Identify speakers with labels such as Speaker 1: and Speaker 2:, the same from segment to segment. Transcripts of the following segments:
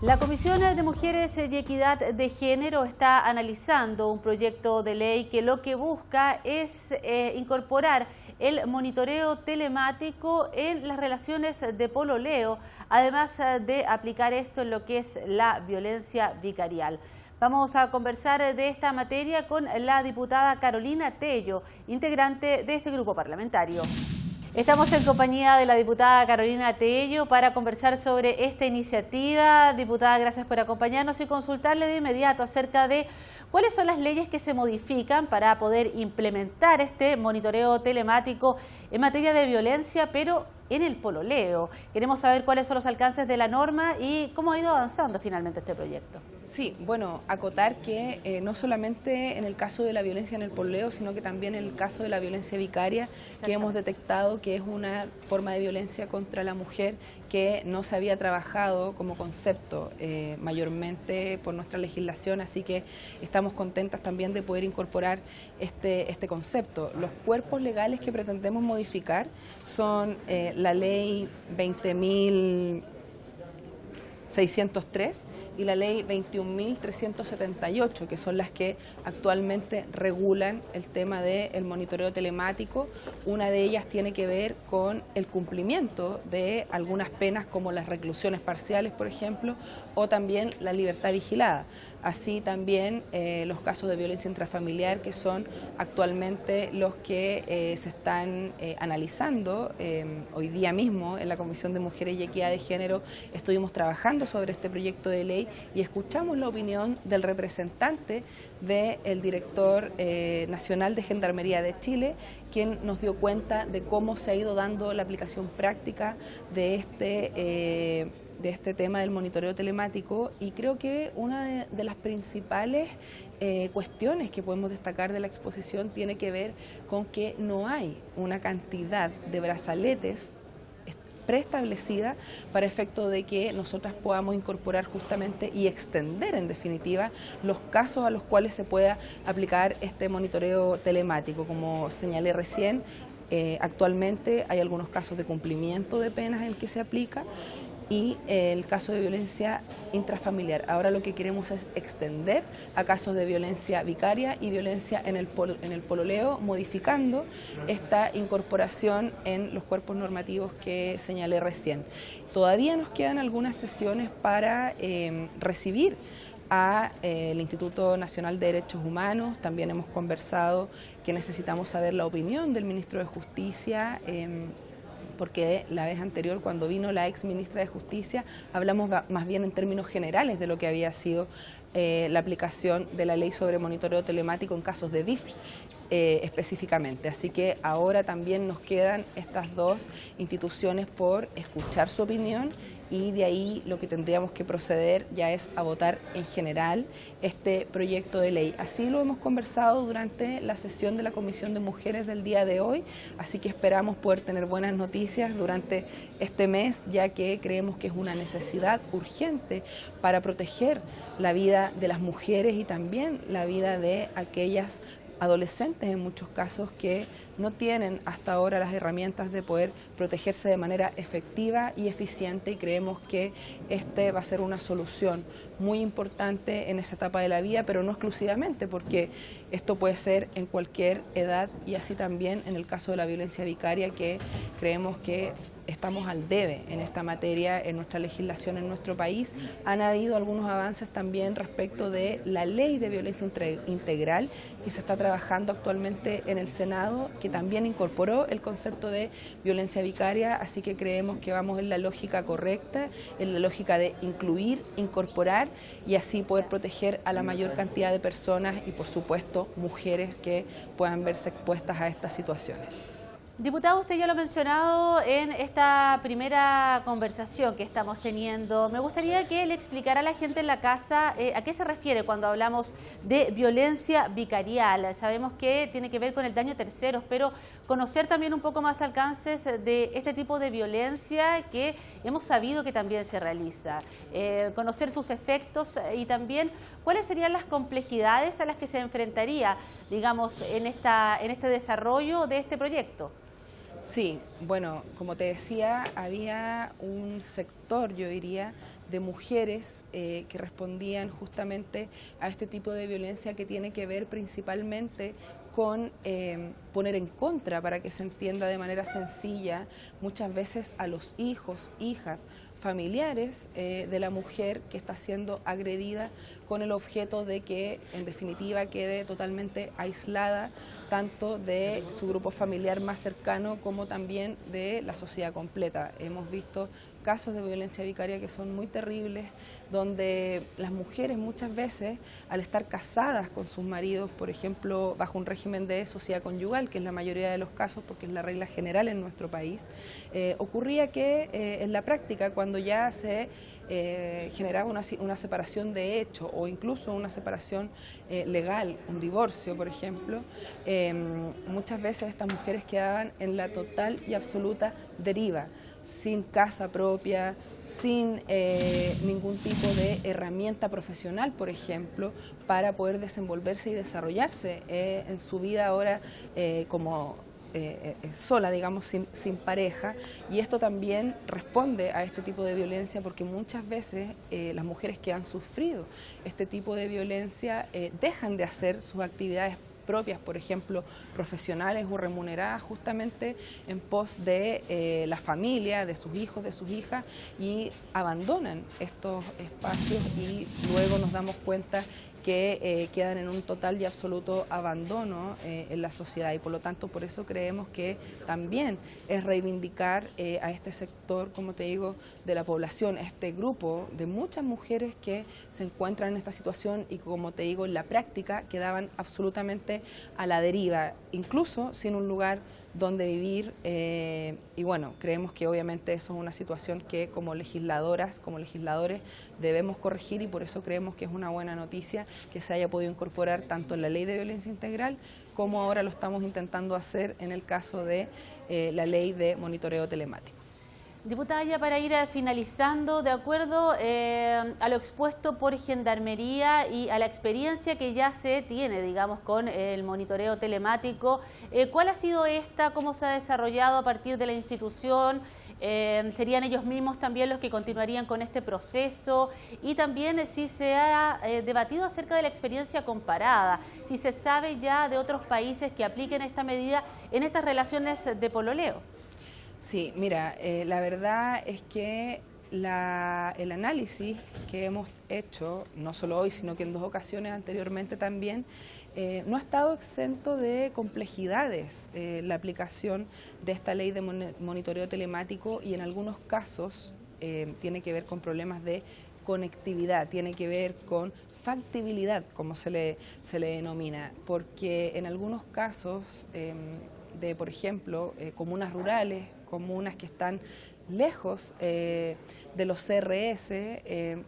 Speaker 1: La Comisión de Mujeres y Equidad de Género está analizando un proyecto de ley que lo que busca es incorporar el monitoreo telemático en las relaciones de pololeo, además de aplicar esto en lo que es la violencia vicarial. Vamos a conversar de esta materia con la diputada Carolina Tello, integrante de este grupo parlamentario. Estamos en compañía de la diputada Carolina Tello para conversar sobre esta iniciativa. Diputada, gracias por acompañarnos y consultarle de inmediato acerca de cuáles son las leyes que se modifican para poder implementar este monitoreo telemático en materia de violencia, pero en el pololeo. Queremos saber cuáles son los alcances de la norma y cómo ha ido avanzando finalmente este proyecto.
Speaker 2: Sí, bueno, acotar que no solamente en el caso de la violencia en el pololeo, sino que también en el caso de la violencia vicaria, que hemos detectado que es una forma de violencia contra la mujer que no se había trabajado como concepto mayormente por nuestra legislación, así que estamos contentas también de poder incorporar este concepto. Los cuerpos legales que pretendemos modificar son la ley 20.603 y la ley 21.378, que son las que actualmente regulan el tema del monitoreo telemático. Una de ellas tiene que ver con el cumplimiento de algunas penas como las reclusiones parciales, por ejemplo, o también la libertad vigilada. Así también los casos de violencia intrafamiliar, que son actualmente los que se están analizando. Hoy día mismo en la Comisión de Mujeres y Equidad de Género estuvimos trabajando sobre este proyecto de ley y escuchamos la opinión del representante del director nacional de Gendarmería de Chile, quien nos dio cuenta de cómo se ha ido dando la aplicación práctica de este tema del monitoreo telemático, y creo que una de las principales cuestiones que podemos destacar de la exposición tiene que ver con que no hay una cantidad de brazaletes preestablecida para efecto de que nosotras podamos incorporar justamente y extender en definitiva los casos a los cuales se pueda aplicar este monitoreo telemático. Como señalé recién, actualmente hay algunos casos de cumplimiento de penas en el que se aplica y el caso de violencia intrafamiliar. Ahora lo que queremos es extender a casos de violencia vicaria y violencia en el pololeo, modificando esta incorporación en los cuerpos normativos que señalé recién. Todavía nos quedan algunas sesiones para recibir al Instituto Nacional de Derechos Humanos. También hemos conversado que necesitamos saber la opinión del ministro de Justicia, porque la vez anterior, cuando vino la ex ministra de Justicia, hablamos más bien en términos generales de lo que había sido la aplicación de la ley sobre monitoreo telemático en casos de VIF específicamente. Así que ahora también nos quedan estas dos instituciones por escuchar su opinión, y de ahí lo que tendríamos que proceder ya es a votar en general este proyecto de ley. Así lo hemos conversado durante la sesión de la Comisión de Mujeres del día de hoy, así que esperamos poder tener buenas noticias durante este mes, ya que creemos que es una necesidad urgente para proteger la vida de las mujeres y también la vida de aquellas adolescentes en muchos casos que no tienen hasta ahora las herramientas de poder protegerse de manera efectiva y eficiente, y creemos que este va a ser una solución muy importante en esa etapa de la vida, pero no exclusivamente, porque esto puede ser en cualquier edad, y así también en el caso de la violencia vicaria, que creemos que estamos al debe en esta materia en nuestra legislación en nuestro país. Han habido algunos avances también respecto de la ley de violencia integral que se está trabajando actualmente en el Senado, que también incorporó el concepto de violencia vicaria, así que creemos que vamos en la lógica correcta, en la lógica de incluir, incorporar y así poder proteger a la mayor cantidad de personas y, por supuesto, mujeres que puedan verse expuestas a estas situaciones.
Speaker 1: Diputado, usted ya lo ha mencionado en esta primera conversación que estamos teniendo. Me gustaría que le explicara a la gente en la casa a qué se refiere cuando hablamos de violencia vicarial. Sabemos que tiene que ver con el daño a terceros, pero conocer también un poco más alcances de este tipo de violencia que hemos sabido que también se realiza. Conocer sus efectos y también cuáles serían las complejidades a las que se enfrentaría, digamos, en este desarrollo de este proyecto.
Speaker 2: Sí, bueno, como te decía, había un sector, yo diría, de mujeres que respondían justamente a este tipo de violencia que tiene que ver principalmente con poner en contra, para que se entienda de manera sencilla, muchas veces a los hijos, hijas, familiares de la mujer que está siendo agredida, con el objeto de que en definitiva quede totalmente aislada tanto de su grupo familiar más cercano como también de la sociedad completa. Hemos visto casos de violencia vicaria que son muy terribles, donde las mujeres muchas veces, al estar casadas con sus maridos, por ejemplo, bajo un régimen de sociedad conyugal, que es la mayoría de los casos, porque es la regla general en nuestro país, ocurría que en la práctica, cuando ya se generaba una separación de hecho o incluso una separación legal, un divorcio, por ejemplo, muchas veces estas mujeres quedaban en la total y absoluta deriva, sin casa propia, sin ningún tipo de herramienta profesional, por ejemplo, para poder desenvolverse y desarrollarse en su vida ahora como sola, digamos, sin pareja. Y esto también responde a este tipo de violencia, porque muchas veces las mujeres que han sufrido este tipo de violencia dejan de hacer sus actividades propias, por ejemplo, profesionales o remuneradas, justamente en pos de la familia, de sus hijos, de sus hijas, y abandonan estos espacios y luego nos damos cuenta que quedan en un total y absoluto abandono en la sociedad, y por lo tanto por eso creemos que también es reivindicar a este sector, como te digo, de la población, este grupo de muchas mujeres que se encuentran en esta situación y, como te digo, en la práctica quedaban absolutamente a la deriva, incluso sin un lugar donde vivir, y bueno, creemos que obviamente eso es una situación que como legisladoras, como legisladores debemos corregir, y por eso creemos que es una buena noticia que se haya podido incorporar tanto en la Ley de Violencia Integral como ahora lo estamos intentando hacer en el caso de la Ley de Monitoreo Telemático.
Speaker 1: Diputada, ya para ir finalizando, de acuerdo a lo expuesto por Gendarmería y a la experiencia que ya se tiene, digamos, con el monitoreo telemático, ¿cuál ha sido esta? ¿Cómo se ha desarrollado a partir de la institución? ¿Serían ellos mismos también los que continuarían con este proceso? Y también si se ha debatido acerca de la experiencia comparada, si se sabe ya de otros países que apliquen esta medida en estas relaciones de pololeo.
Speaker 2: Sí, mira, la verdad es que el análisis que hemos hecho, no solo hoy, sino que en 2 ocasiones anteriormente también, no ha estado exento de complejidades la aplicación de esta ley de monitoreo telemático, y en algunos casos tiene que ver con problemas de conectividad, tiene que ver con factibilidad, como se le denomina, porque en algunos casos de, por ejemplo, comunas rurales, comunas que están lejos de los CRS,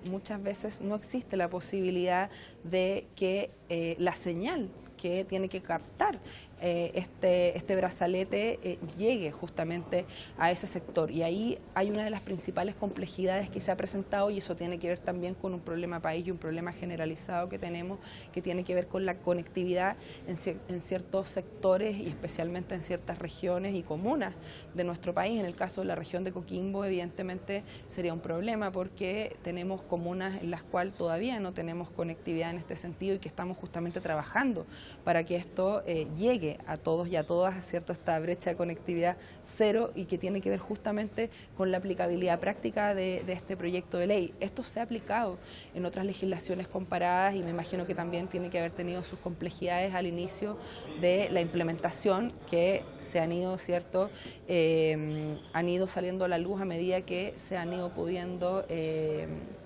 Speaker 2: muchas veces no existe la posibilidad de que la señal que tiene que captar este brazalete llegue justamente a ese sector, y ahí hay una de las principales complejidades que se ha presentado, y eso tiene que ver también con un problema país y un problema generalizado que tenemos, que tiene que ver con la conectividad en ciertos sectores y especialmente en ciertas regiones y comunas de nuestro país. En el caso de la región de Coquimbo, evidentemente sería un problema porque tenemos comunas en las cuales todavía no tenemos conectividad en este sentido, y que estamos justamente trabajando para que esto llegue a todos y a todas, ¿cierto? Esta brecha de conectividad cero, y que tiene que ver justamente con la aplicabilidad práctica de este proyecto de ley. Esto se ha aplicado en otras legislaciones comparadas y me imagino que también tiene que haber tenido sus complejidades al inicio de la implementación, que se han ido, ¿cierto? Han ido saliendo a la luz a medida que se han ido pudiendo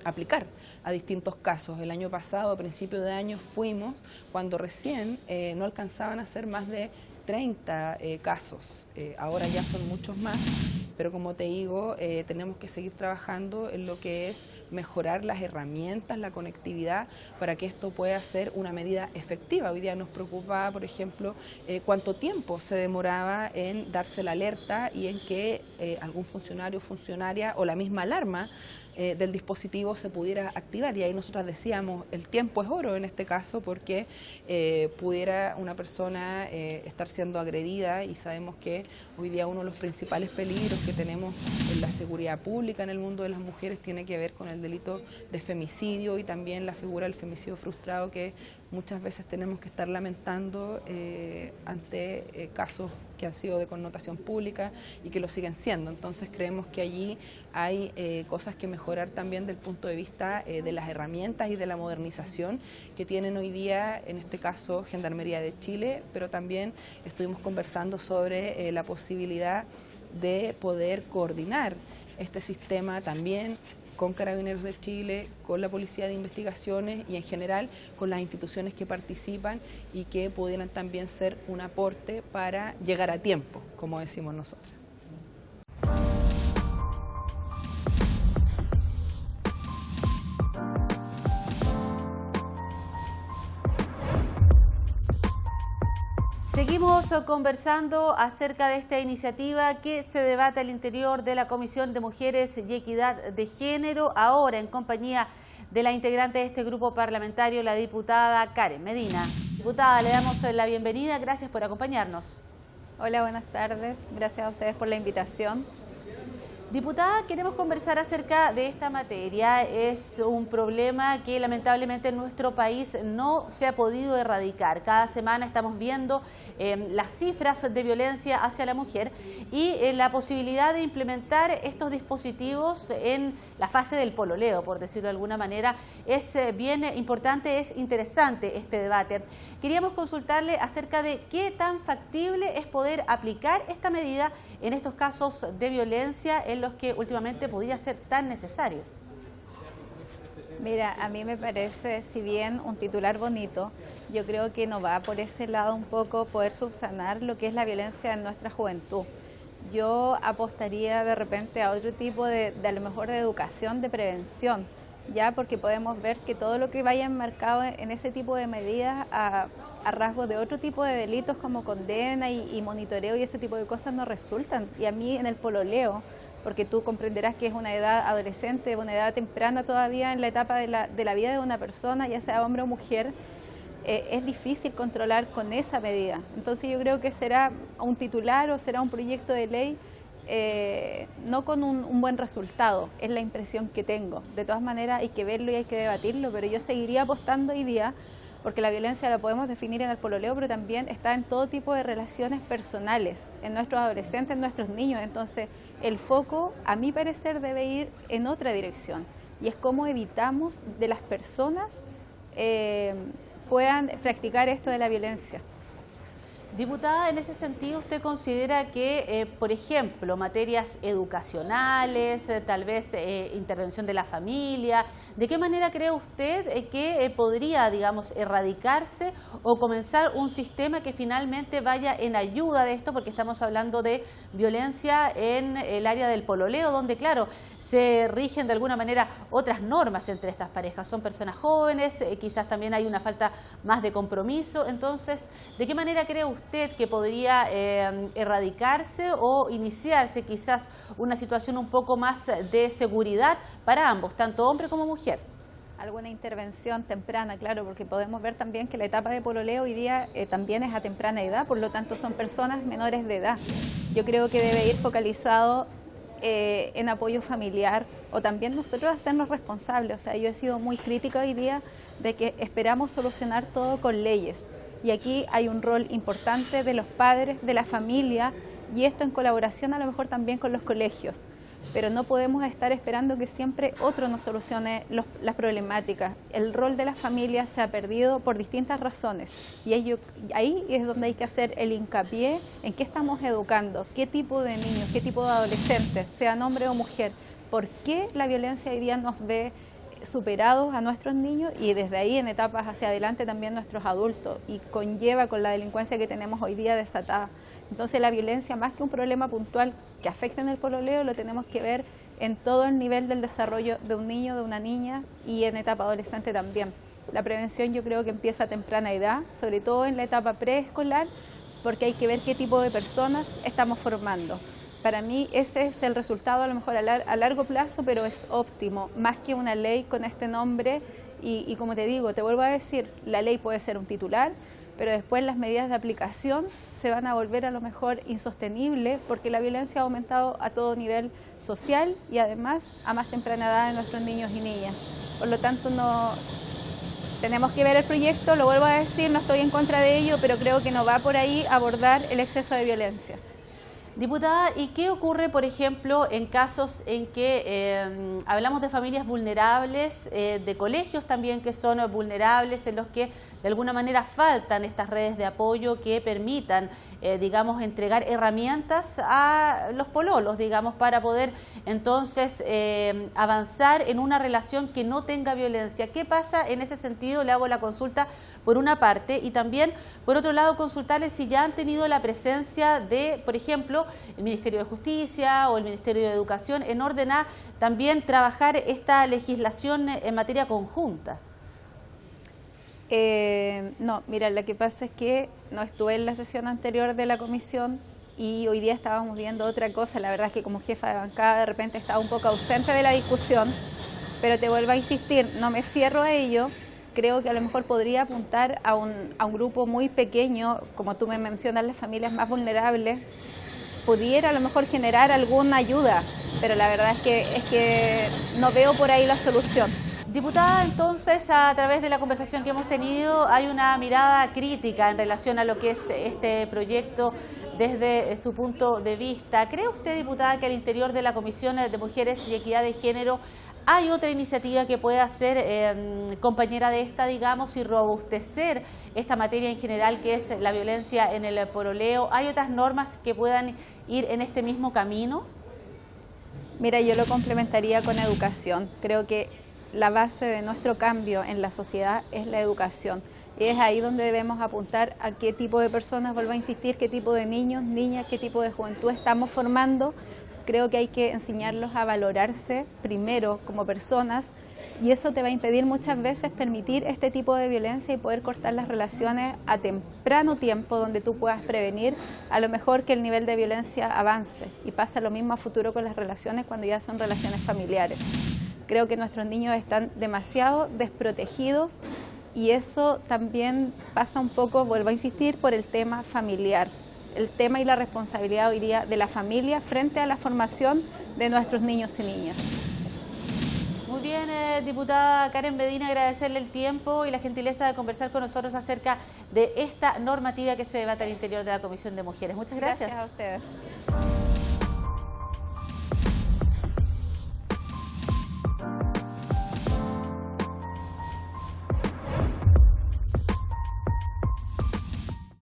Speaker 2: aplicar a distintos casos. El año pasado, a principio de año, fuimos cuando recién no alcanzaban a ser más de 30 casos. Ahora ya son muchos más, pero como te digo, tenemos que seguir trabajando en lo que es mejorar las herramientas, la conectividad, para que esto pueda ser una medida efectiva. Hoy día nos preocupa, por ejemplo, cuánto tiempo se demoraba en darse la alerta y en que algún funcionario o funcionaria o la misma alarma del dispositivo se pudiera activar. Y ahí nosotras decíamos, el tiempo es oro en este caso, porque pudiera una persona estar siendo agredida, y sabemos que hoy día uno de los principales peligros que tenemos en la seguridad pública en el mundo de las mujeres tiene que ver con el delito de femicidio y también la figura del femicidio frustrado, que muchas veces tenemos que estar lamentando ante casos que han sido de connotación pública y que lo siguen siendo. Entonces creemos que allí hay cosas que mejorar también del punto de vista de las herramientas y de la modernización que tienen hoy día, en este caso, Gendarmería de Chile, pero también estuvimos conversando sobre la posibilidad de poder coordinar este sistema también con Carabineros de Chile, con la Policía de Investigaciones y en general con las instituciones que participan y que pudieran también ser un aporte para llegar a tiempo, como decimos nosotros.
Speaker 1: Seguimos conversando acerca de esta iniciativa que se debate al interior de la Comisión de Mujeres y Equidad de Género, ahora en compañía de la integrante de este grupo parlamentario, la diputada Karen Medina. Diputada, le damos la bienvenida, gracias por acompañarnos.
Speaker 3: Hola, buenas tardes, gracias a ustedes por la invitación.
Speaker 1: Diputada, queremos conversar acerca de esta materia. Es un problema que lamentablemente en nuestro país no se ha podido erradicar. Cada semana estamos viendo las cifras de violencia hacia la mujer y la posibilidad de implementar estos dispositivos en la fase del pololeo, por decirlo de alguna manera. Es bien importante, es interesante este debate. Queríamos consultarle acerca de qué tan factible es poder aplicar esta medida en estos casos de violencia en los que últimamente podría ser tan necesario.
Speaker 3: Mira, a mí me parece, si bien un titular bonito, yo creo que no va por ese lado un poco poder subsanar lo que es la violencia en nuestra juventud. Yo apostaría de repente a otro tipo de a lo mejor de educación, de prevención, ya porque podemos ver que todo lo que vaya enmarcado en ese tipo de medidas a rasgos de otro tipo de delitos como condena y monitoreo y ese tipo de cosas no resultan. Y a mí en el pololeo, porque tú comprenderás que es una edad adolescente, una edad temprana todavía en la etapa de la vida de una persona, ya sea hombre o mujer, es difícil controlar con esa medida. Entonces yo creo que será un titular o será un proyecto de ley no con un buen resultado, es la impresión que tengo. De todas maneras hay que verlo y hay que debatirlo, pero yo seguiría apostando hoy día, porque la violencia la podemos definir en el pololeo, pero también está en todo tipo de relaciones personales, en nuestros adolescentes, en nuestros niños. Entonces el foco, a mi parecer, debe ir en otra dirección, y es cómo evitamos de las personas puedan practicar esto de la violencia.
Speaker 1: Diputada, en ese sentido, ¿usted considera que, por ejemplo, materias educacionales, tal vez intervención de la familia, de qué manera cree usted que podría, digamos, erradicarse o comenzar un sistema que finalmente vaya en ayuda de esto? Porque estamos hablando de violencia en el área del pololeo, donde, claro, se rigen de alguna manera otras normas entre estas parejas. Son personas jóvenes, quizás también hay una falta más de compromiso. Entonces, ¿de qué manera cree usted que podría erradicarse o iniciarse quizás una situación un poco más de seguridad para ambos, tanto hombre como mujer?
Speaker 3: Alguna intervención temprana, claro, porque podemos ver también que la etapa de pololeo hoy día también es a temprana edad, por lo tanto son personas menores de edad. Yo creo que debe ir focalizado en apoyo familiar, o también nosotros hacernos responsables. O sea, yo he sido muy crítica hoy día de que esperamos solucionar todo con leyes. Y aquí hay un rol importante de los padres, de la familia, y esto en colaboración a lo mejor también con los colegios. Pero no podemos estar esperando que siempre otro nos solucione las problemáticas. El rol de la familia se ha perdido por distintas razones, y ahí es donde hay que hacer el hincapié en qué estamos educando, qué tipo de niños, qué tipo de adolescentes, sean hombre o mujer, por qué la violencia hoy día nos ve superados a nuestros niños, y desde ahí en etapas hacia adelante también nuestros adultos, y conlleva con la delincuencia que tenemos hoy día desatada. Entonces la violencia, más que un problema puntual que afecta en el pololeo, lo tenemos que ver en todo el nivel del desarrollo de un niño, de una niña, y en etapa adolescente también. La prevención yo creo que empieza a temprana edad, sobre todo en la etapa preescolar, porque hay que ver qué tipo de personas estamos formando. Para mí ese es el resultado a lo mejor a largo plazo, pero es óptimo, más que una ley con este nombre. Y como te digo, te vuelvo a decir, la ley puede ser un titular, pero después las medidas de aplicación se van a volver a lo mejor insostenibles porque la violencia ha aumentado a todo nivel social y además a más temprana edad de nuestros niños y niñas. Por lo tanto, tenemos que ver el proyecto, lo vuelvo a decir, no estoy en contra de ello, pero creo que no va por ahí abordar el exceso de violencia.
Speaker 1: Diputada, ¿y qué ocurre, por ejemplo, en casos en que hablamos de familias vulnerables, de colegios también que son vulnerables, en los que de alguna manera faltan estas redes de apoyo que permitan, digamos, entregar herramientas a los pololos, digamos, para poder entonces avanzar en una relación que no tenga violencia? ¿Qué pasa en ese sentido? Le hago la consulta por una parte y también, por otro lado, consultarles si ya han tenido la presencia de, por ejemplo, el Ministerio de Justicia o el Ministerio de Educación en orden a también trabajar esta legislación en materia conjunta.
Speaker 3: No, mira, lo que pasa es que no estuve en la sesión anterior de la comisión y hoy día estábamos viendo otra cosa. La verdad es que como jefa de bancada de repente estaba un poco ausente de la discusión, pero te vuelvo a insistir, no me cierro a ello. Creo que a lo mejor podría apuntar a un grupo muy pequeño, como tú me mencionas, las familias más vulnerables, pudiera a lo mejor generar alguna ayuda, pero la verdad es que no veo por ahí la solución.
Speaker 1: Diputada, entonces, a través de la conversación que hemos tenido, hay una mirada crítica en relación a lo que es este proyecto desde su punto de vista. ¿Cree usted, diputada, que al interior de la Comisión de Mujeres y Equidad de Género hay otra iniciativa que pueda ser compañera de esta, digamos, y robustecer esta materia en general que es la violencia en el pololeo? ¿Hay otras normas que puedan ir en este mismo camino?
Speaker 3: Mira, yo lo complementaría con educación. Creo que la base de nuestro cambio en la sociedad es la educación. Y es ahí donde debemos apuntar a qué tipo de personas, vuelvo a insistir, qué tipo de niños, niñas, qué tipo de juventud estamos formando. Creo que hay que enseñarlos a valorarse primero como personas y eso te va a impedir muchas veces permitir este tipo de violencia y poder cortar las relaciones a temprano tiempo donde tú puedas prevenir a lo mejor que el nivel de violencia avance. Y pasa lo mismo a futuro con las relaciones cuando ya son relaciones familiares. Creo que nuestros niños están demasiado desprotegidos y eso también pasa un poco, vuelvo a insistir, por el tema familiar. El tema y la responsabilidad hoy día de la familia frente a la formación de nuestros niños y niñas.
Speaker 1: Muy bien, diputada Karen Medina, agradecerle el tiempo y la gentileza de conversar con nosotros acerca de esta normativa que se debate al interior de la Comisión de Mujeres. Muchas gracias.
Speaker 3: Gracias a ustedes.